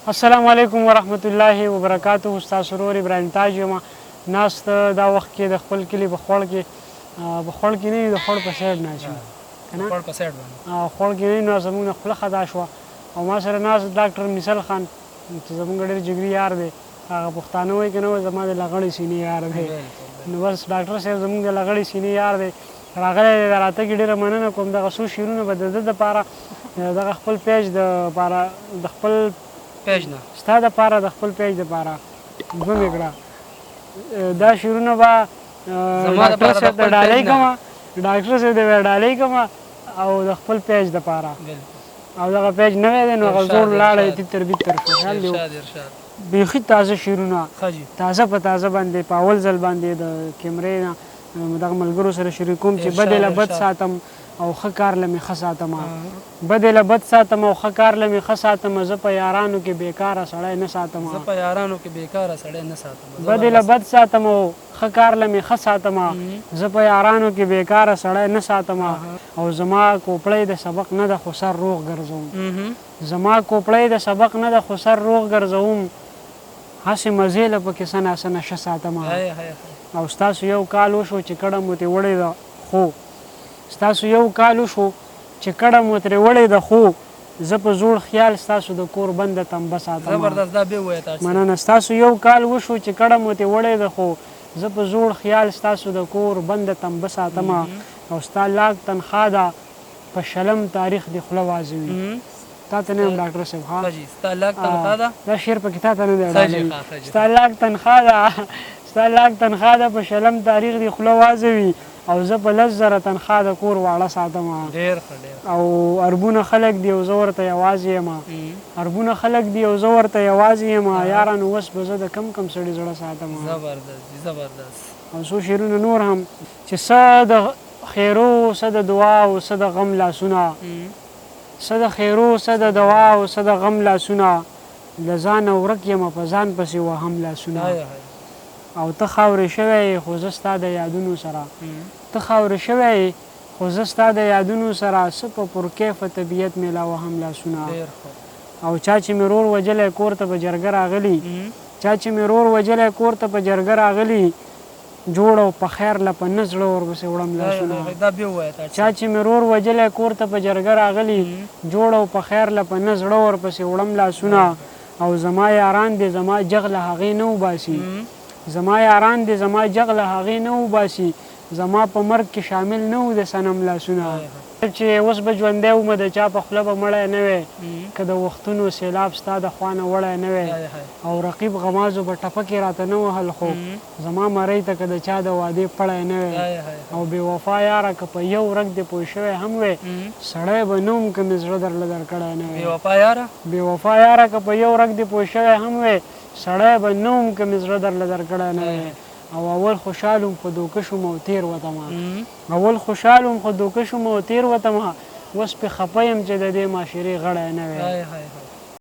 السلام علیکم ورحمت الله وبرکاتہ. استاد سرور ابراهیم تاج یم ناست دا وخت کې د خپل کلي په خوړ کې نه د خوړ په سایډ ناست یم کنه خوړ په سایډ باندې خوړ کې نه نو زموږ خپل خدا شو او ما سره ناست ډاکټر مثال خان چې زموږ ډېر جګري یار دی هغه پښتانه وایي که نه زما د لغړې سینې یار دی نو بس ډاکټر صاحب زموږ د لغړې سینې یار دی راغلی دی د راتګ ډېره مننه کوم دغه څو شعرونه به د ده دپاره دغه خپل پیج دپاره د خپل پیج نه ستا دپاره د خپل پیج دپاره دوه مې کړه دا شعرونه به ډاکټر صاحب ته ډالۍ کومه ډاکټر صاحب ته به ډالۍ کومه او د خپل پیج دپاره او دغه پیج نوی دی نو هغه زوړ لاړی تتر بتر شو خیال دی بیخي تازه شعرونه تازه په تازه باندې په اول ځل باندې د کیمرې نه دغه ملګرو سره شریکوم چې بد له بد ساتم او ښه کار له مې ښه ساتم بد له بد ساتم او ښه کار له مې ښه ساتم زه په یارانو کې بېکاره سړی نه ساتم بد له بد ساتم او ښه کار له مې ښه ساتم زه په یارانو کې بېکاره سړی نه ساتم او زما کوپړی د سبق نه ده خو سر روغ ګرځوم زما کوپړی د سبق نه ده خو سر روغ ګرځوم هسې مزې له پکې څه ناسه نشه ساتم او ستاسو یو کال وشو چې کډه مو ترې وړې ده خو ستاسو یو کال وشو چې کډه مو ترې وړې ده خو زه په زوړ خیال ستاسو د کور بنده تنبه ساتم مننه ستاسو یو کال وشو چې کډه مو ترې وړې ده خو زه په زوړ خیال ستاسو د کور بنده تنبه ساتم او ستا لاک تنخوا ده په شلم تاریخ دې خوله وازوي تا ته نه یم ډاکټر صاحب دا شعر پکې تا ته نه دی ډالوي ستا لاک تنخوا ده ستا لاک تنخوا ده په شلم تاریخ دې خوله وازوي او زه په 10,000 تنخوا د کور واړه ساتم او اربونه خلک دي او زه ورته یوازې یم اربونه خلک دي او زه ورته یوازې یم یاره نو اوس به زه د کم کم سړي زړه ساتم او څو شعرونه نور هم چې څه د خیرو څه د دعا او څه د غم لاسونه څه د خیرو څه د دعا او څه د غم لاسونه له ځانه ورک یم په ځان پسې وهم لاسونه او ته خاورې شوی خو زه ستا د یادونو سره ته خاورې شوی خو زه ستا د یادونو سره څه په پرکیفه طبیعت مې لا وهم لاسونه او چا چې مې رور وجلی کور ته په جرګه راغلي چا چې مې رور وجلی کور ته په جرګه راغلي جوړ او په خیر له په نه زړه ورپسې وړم لاسونه چا چې مې رور وجلی کور ته په جرګه راغلي جوړ او په خیر له په نه زړه ورپسې وړم لاسونه او زما یاران دې زما جغ له هغې نه وباسي زما یاران دې زما جغ له هغې نه وباسي زما په مرګ کې شامل نه و د صنم لاسونه چې اوس به ژوندی ومه د چا په خوله به مړی نه وی که د وختونو سیلاب ستا د خوا نه وړی نه وی او رقیب غمازو به ټپکې راته نه وهل خو زما مرۍ ته که د چا د وعدې پړی نه وی او بې وفا یاره که په یو رګ دې پوه شوی هم وی سړی به نه وم که مې زړه درله درکړی نه وی بې وفا یاره که په یو رګ دې پوه شوی هم وی سړی به نه وم که مې زړه درله درکړی نه وی او اول خوشحال خو دوکه شوم او تیر وتم اول خوشحال خو دوکه شوم او تیر وتم اوس پې خفه یم چې د دې معاشرې غړی نه وی